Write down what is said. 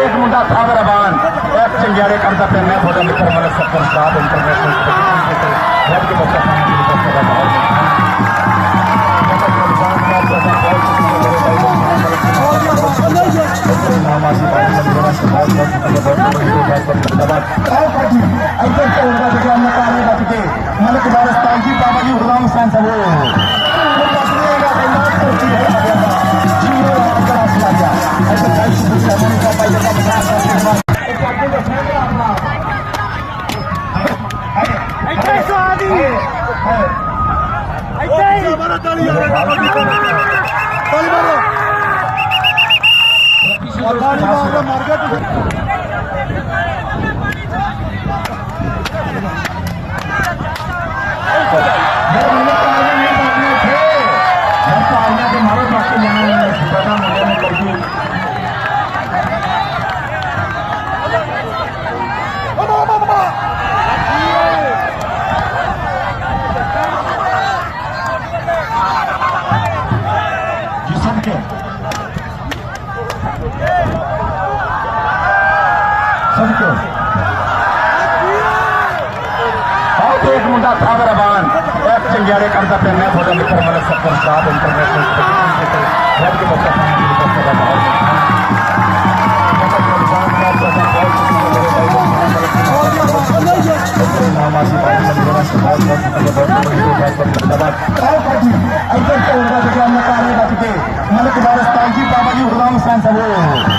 एक मुंडा था रबान एक चिंगारे करता पे मैं थोड़ा मित्र वाला सफर साथ इंटरनेशनल घर के बच्चा एक मुंडा था रबान एक चिंगारे करता पे मैं थोड़ा मित्र वाला सफर साथ इंटरनेशनल घर के बच्चा मन